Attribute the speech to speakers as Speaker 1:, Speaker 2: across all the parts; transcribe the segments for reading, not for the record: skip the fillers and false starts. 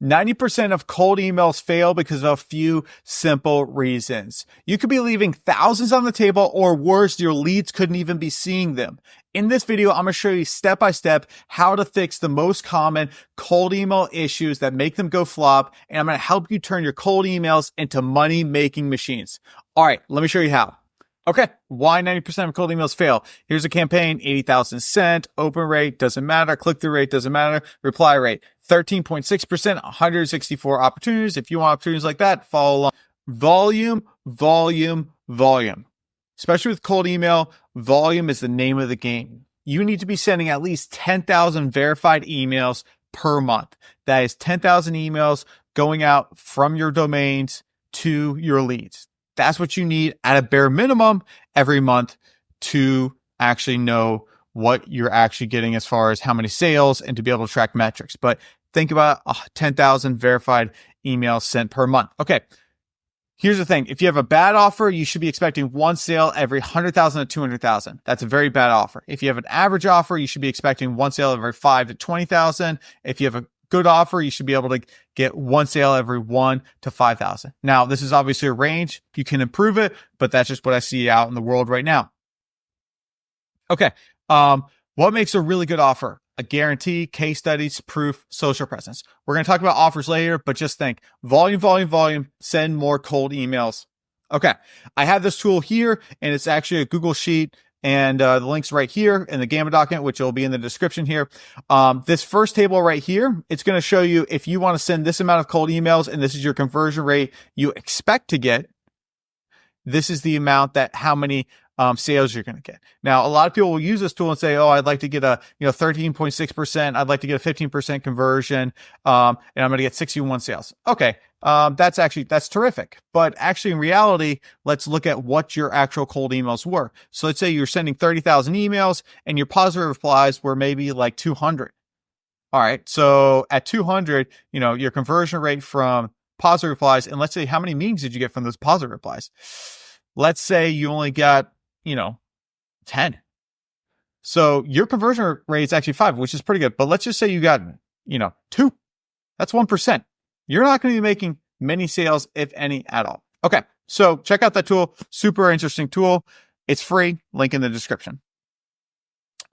Speaker 1: 90% of cold emails fail because of a few simple reasons. You could be leaving thousands on the table, or worse, your leads couldn't even be seeing them. In this video, I'm going to show you step by step how to fix the most common cold email issues that make them go flop. And I'm going to help you turn your cold emails into money making machines. All right, let me show you how. Okay, why 90% of cold emails fail? Here's a campaign, 80,000 sent, open rate, doesn't matter, click-through rate, doesn't matter, reply rate, 13.6%, 164 opportunities. If you want opportunities like that, follow along. Volume, volume, volume. Especially with cold email, volume is the name of the game. You need to be sending at least 10,000 verified emails per month. That is 10,000 emails going out from your domains to your leads. That's what you need at a bare minimum every month to actually know what you're actually getting as far as how many sales and to be able to track metrics. But think about 10,000 verified emails sent per month. Okay. Here's the thing. If you have a bad offer, you should be expecting one sale every 100,000 to 200,000. That's a very bad offer. If you have an average offer, you should be expecting one sale every 5 to 20,000. If you have a good offer, you should be able to get one sale every 1 to 5,000. Now, this is obviously a range. You can improve it, but that's just what I see out in the world right now. Okay. What makes a really good offer? A guarantee, case studies, proof, social presence. We're going to talk about offers later, but just think volume, volume, volume, send more cold emails. Okay. I have this tool here and it's actually a Google sheet. And the link's right here in the Gamma document, which will be in the description here. This first table right here, it's going to show you if you want to send this amount of cold emails and this is your conversion rate you expect to get, this is the amount that how many sales you're going to get. Now, a lot of people will use this tool and say, oh, I'd like to get a 13.6%. I'd like to get a 15% conversion, and I'm going to get 61 sales. Okay. That's terrific. But actually in reality, let's look at what your actual cold emails were. So let's say you're sending 30,000 emails and your positive replies were maybe like 200. All right. So at 200, your conversion rate from positive replies, and let's say how many meetings did you get from those positive replies? Let's say you only got, 10. So your conversion rate is actually 5, which is pretty good. But let's just say you got, 2. That's 1%. You're not going to be making many sales, if any, at all. Okay. So check out that tool. Super interesting tool. It's free. Link in the description.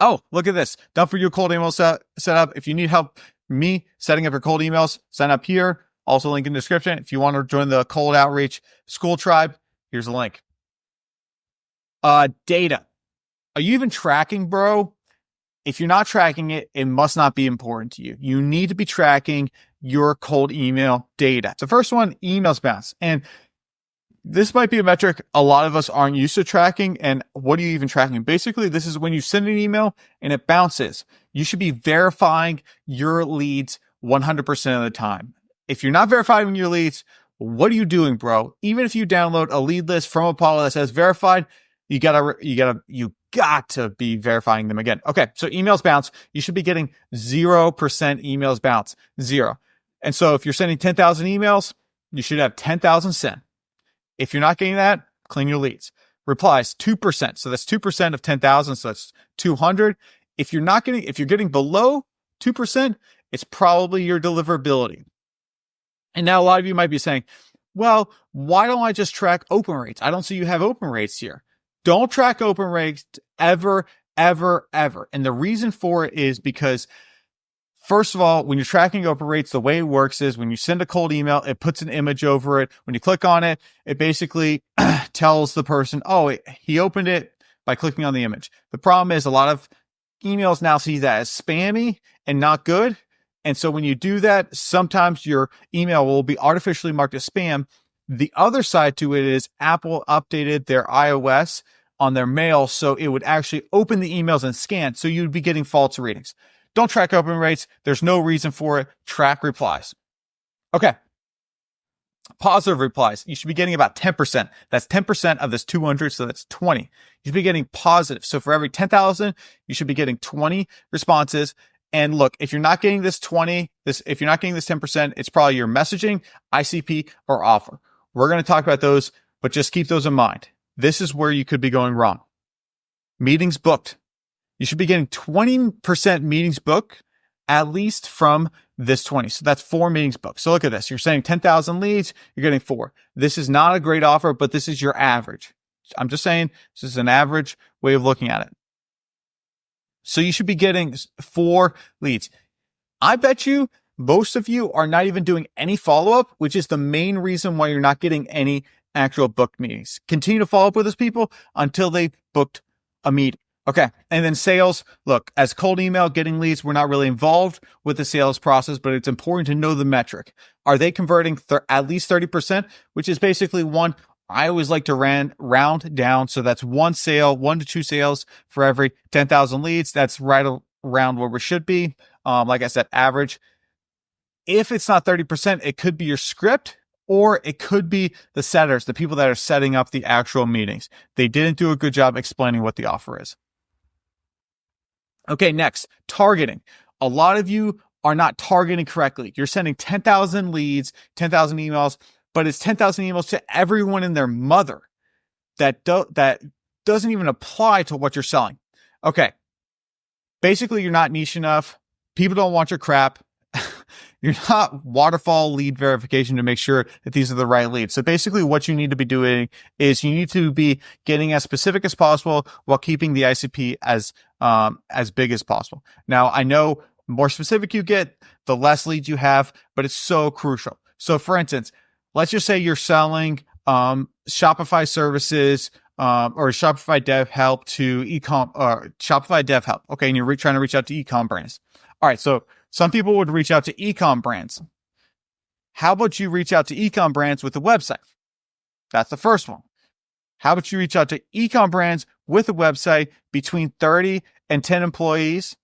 Speaker 1: Oh, look at this. Done for you cold email set up. If you need help me setting up your cold emails, sign up here. Also link in the description. If you want to join the cold outreach Skool tribe, here's the link. Data. Are you even tracking, bro? If you're not tracking it, it must not be important to you. You need to be tracking your cold email data. So first one, emails bounce. And this might be a metric a lot of us aren't used to tracking. And what are you even tracking? Basically, this is when you send an email and it bounces. You should be verifying your leads 100% of the time. If you're not verifying your leads, what are you doing, bro? Even if you download a lead list from Apollo that says verified, you got to be verifying them again. Okay. So emails bounce. You should be getting 0% emails bounce. 0. And so if you're sending 10,000 emails, you should have 10,000 sent. If you're not getting that, clean your leads. Replies 2%. So that's 2% of 10,000. So that's 200. If you're getting below 2%, it's probably your deliverability. And now a lot of you might be saying, well, why don't I just track open rates? I don't see you have open rates here. Don't track open rates ever, ever, ever. And the reason for it is because, first of all, when you're tracking open rates, the way it works is when you send a cold email, it puts an image over it. When you click on it, it basically tells the person, oh, he opened it by clicking on the image. The problem is a lot of emails now see that as spammy and not good. And so when you do that, sometimes your email will be artificially marked as spam. The other side to it is Apple updated their iOS on their mail, so it would actually open the emails and scan, so you'd be getting false readings. Don't track open rates. There's no reason for it. Track replies. Okay. Positive replies. You should be getting about 10%. That's 10% of this 200, so that's 20. You should be getting positive. So for every 10,000, you should be getting 20 responses. And look, if you're not getting this 10%, it's probably your messaging, ICP, or offer. We're going to talk about those, but just keep those in mind. This is where you could be going wrong. Meetings booked. You should be getting 20% meetings booked, at least from this 20. So that's 4 meetings booked. So look at this. You're saying 10,000 leads, you're getting 4. This is not a great offer, but this is your average. I'm just saying this is an average way of looking at it. So you should be getting 4 leads. I bet you most of you are not even doing any follow-up, which is the main reason why you're not getting any actual booked meetings. Continue to follow up with those people until they booked a meeting. Okay. And then sales, look, as cold email, getting leads, we're not really involved with the sales process, but it's important to know the metric. Are they converting at least 30%, which is basically one? I always like to round down. So that's 1 sale, 1 to 2 sales for every 10,000 leads. That's right around where we should be. Like I said, average. If it's not 30%, it could be your script, or it could be the setters, the people that are setting up the actual meetings. They didn't do a good job explaining what the offer is. Okay, next, targeting. A lot of you are not targeting correctly. You're sending 10,000 leads, 10,000 emails, but it's 10,000 emails to everyone and their mother that doesn't even apply to what you're selling. Okay, basically, you're not niche enough. People don't want your crap. You're not waterfall lead verification to make sure that these are the right leads. So basically what you need to be doing is you need to be getting as specific as possible while keeping the ICP as big as possible. Now, I know more specific you get, the less leads you have, but it's so crucial. So for instance, let's just say you're selling Shopify services or Shopify dev help to Shopify dev help. Okay. And you're trying to reach out to e-com brands. All right. So some people would reach out to e-com brands. How about you reach out to e-com brands with a website? That's the first one. How about you reach out to e-com brands with a website between 30 and 10 employees?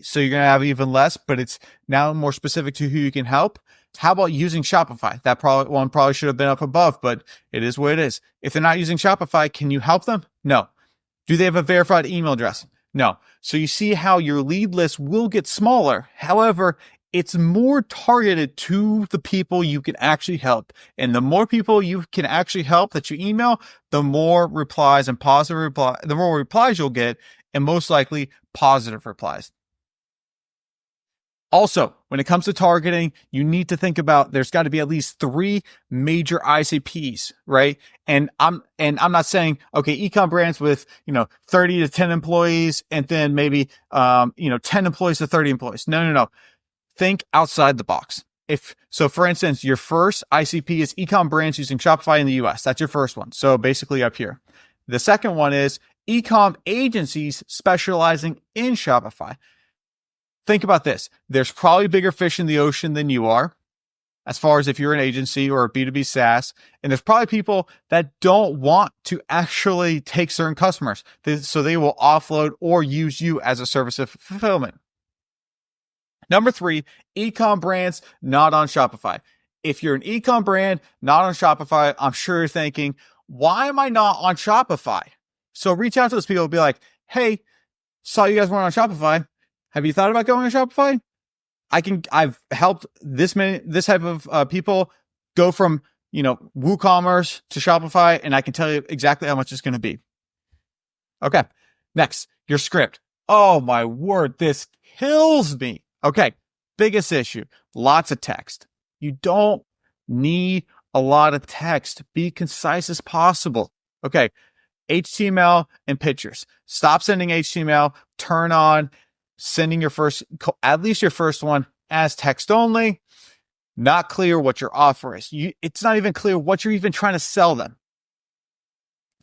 Speaker 1: So you're going to have even less, but it's now more specific to who you can help. How about using Shopify? That probably should have been up above, but it is what it is. If they're not using Shopify, can you help them? No. Do they have a verified email address? No. So you see how your lead list will get smaller. However, it's more targeted to the people you can actually help. And the more people you can actually help that you email, the more replies and the more replies you'll get, and most likely positive replies. Also, when it comes to targeting, you need to think about there's got to be at least 3 major ICPs, right? And I'm not saying, okay, e-com brands with, 30 to 10 employees and then maybe, 10 employees to 30 employees. No. Think outside the box. So for instance, your first ICP is e-com brands using Shopify in the US. That's your first one. So basically up here. The second one is e-com agencies specializing in Shopify. Think about this. There's probably bigger fish in the ocean than you are, as far as if you're an agency or a B2B SaaS. And there's probably people that don't want to actually take certain customers. So they will offload or use you as a service of fulfillment. Number 3, e-com brands not on Shopify. If you're an e-com brand not on Shopify, I'm sure you're thinking, why am I not on Shopify? So reach out to those people and be like, hey, saw you guys weren't on Shopify. Have you thought about going on Shopify? I've helped this type of people go from, WooCommerce to Shopify, and I can tell you exactly how much it's going to be. Okay. Next, your script. Oh my word. This kills me. Okay. Biggest issue. Lots of text. You don't need a lot of text. Be concise as possible. Okay. HTML and pictures. Stop sending HTML. Turn on sending at least your first one as text only. Not clear what your offer is. It's not even clear what you're even trying to sell them.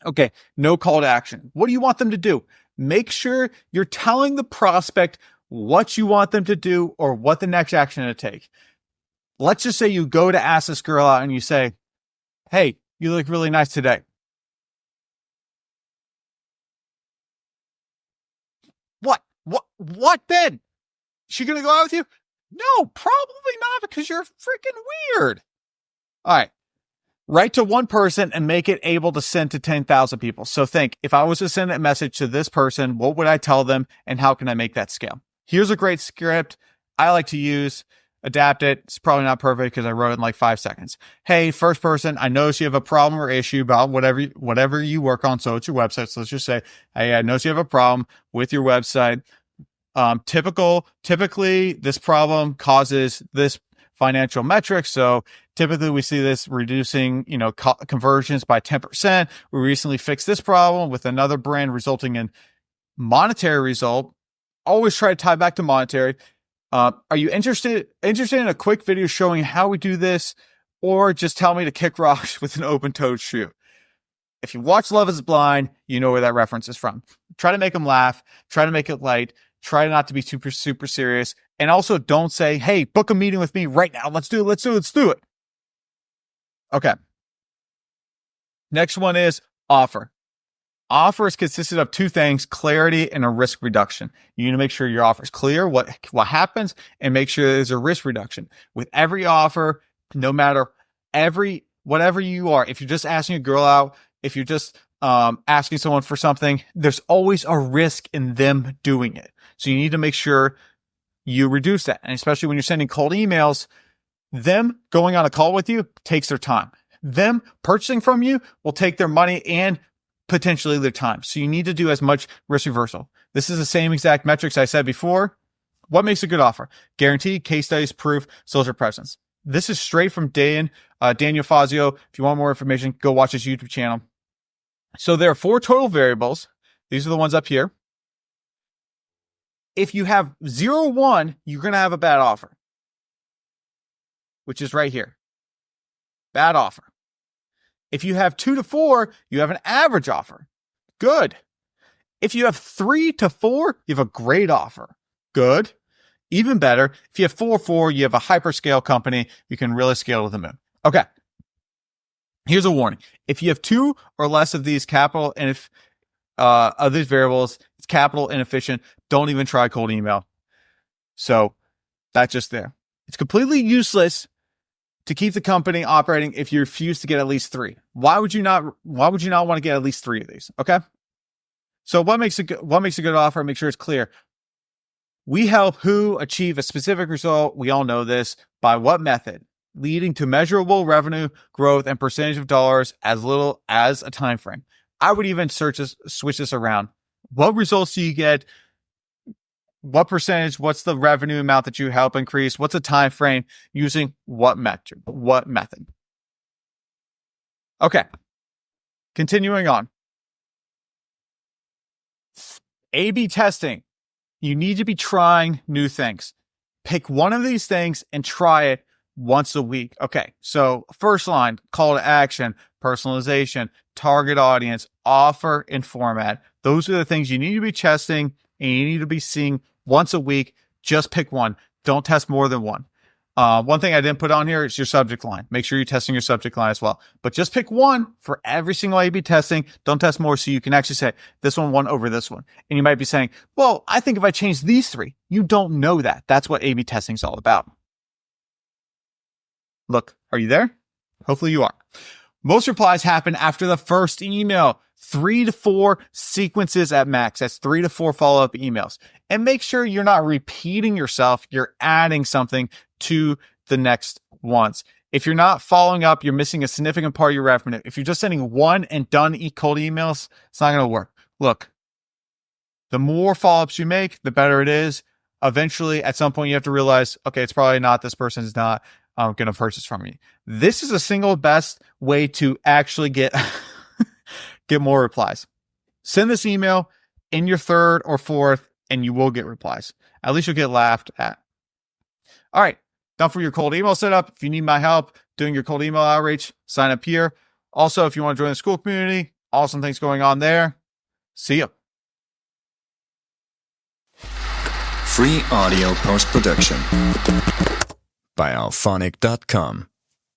Speaker 1: Okay, no call to action. What do you want them to do? Make sure you're telling the prospect what you want them to do or what the next action to take. Let's just say you go to ask this girl out and you say, hey, you look really nice today. What then? She gonna go out with you? No, probably not, because you're freaking weird. All right. Write to one person and make it able to send to 10,000 people. So think, if I was to send a message to this person, what would I tell them and how can I make that scale? Here's a great script I like to use. Adapt it. It's probably not perfect because I wrote it in like 5 seconds. Hey, first person, I notice you have a problem or issue about whatever you work on. So it's your website. So let's just say, hey, I notice you have a problem with your website. Typically, this problem causes this financial metric. So typically we see this reducing, conversions by 10%. We recently fixed this problem with another brand, resulting in monetary result. Always try to tie back to monetary. Are you interested in a quick video showing how we do this, or just tell me to kick rocks with an open-toed shoe? If you watch Love is Blind, you know where that reference is from. Try to make them laugh. Try to make it light. Try not to be super, super serious. And also don't say, hey, book a meeting with me right now. Let's do it. Okay. Next one is offer. Offer is consisted of two things: clarity and a risk reduction. You need to make sure your offer is clear, what happens, and make sure there's a risk reduction. With every offer, no matter whatever you are, if you're just asking a girl out, if you're just asking someone for something, there's always a risk in them doing it. So you need to make sure you reduce that. And especially when you're sending cold emails, them going on a call with you takes their time. Them purchasing from you will take their money and potentially their time. So you need to do as much risk reversal. This is the same exact metrics I said before. What makes a good offer? Guaranteed, case studies, proof, social presence. This is straight from Daniel Fazio. If you want more information, go watch his YouTube channel. So there are 4 total variables. These are the ones up here. If you have 0, 1, you're going to have a bad offer, which is right here. Bad offer. If you have 2 to 4, you have an average offer. Good. If you have 3 to 4, you have a great offer. Good. Even better, if you have 4, you have a hyperscale company. You can really scale to the moon. Okay. Here's a warning. If you have 2 or less of these of these variables, it's capital inefficient. Don't even try cold email. So that's just there. It's completely useless to keep the company operating if you refuse to get at least 3. Why would you not want to get at least 3 of these? Okay. So what makes a good offer? Make sure it's clear. We help who achieve a specific result. We all know this. By what method? Leading to measurable revenue growth and percentage of dollars as little as a time frame. I would even switch this around. What results do you get? What percentage? What's the revenue amount that you help increase? What's a time frame? Using what metric? What method? Okay. Continuing on. A/B testing. You need to be trying new things. Pick one of these things and try it once a week. Okay. So first line, call to action, personalization, target audience, offer, and format. Those are the things you need to be testing and you need to be seeing once a week. Just pick one. Don't test more than one. One thing I didn't put on here is your subject line. Make sure you're testing your subject line as well. But just pick one for every single A/B testing. Don't test more, so you can actually say this one won over this one. And you might be saying, well, I think if I change these 3, you don't know that. That's what A/B testing is all about. Look, are you there? Hopefully you are. Most replies happen after the first email. 3 to 4 sequences at max. That's 3 to 4 follow-up emails. And make sure you're not repeating yourself. You're adding something to the next ones. If you're not following up, you're missing a significant part of your revenue. If you're just sending one and done cold emails, it's not going to work. Look, the more follow-ups you make, the better it is. Eventually, at some point, you have to realize, okay, it's probably not, this person's not going to purchase from me. This is the single best way to actually get more replies. Send this email in your 3rd or 4th, and you will get replies. At least you'll get laughed at. All right. Done for your cold email setup. If you need my help doing your cold email outreach, sign up here. Also, if you want to join the Skool community, awesome things going on there. See ya.
Speaker 2: Free audio post-production by alphonic.com.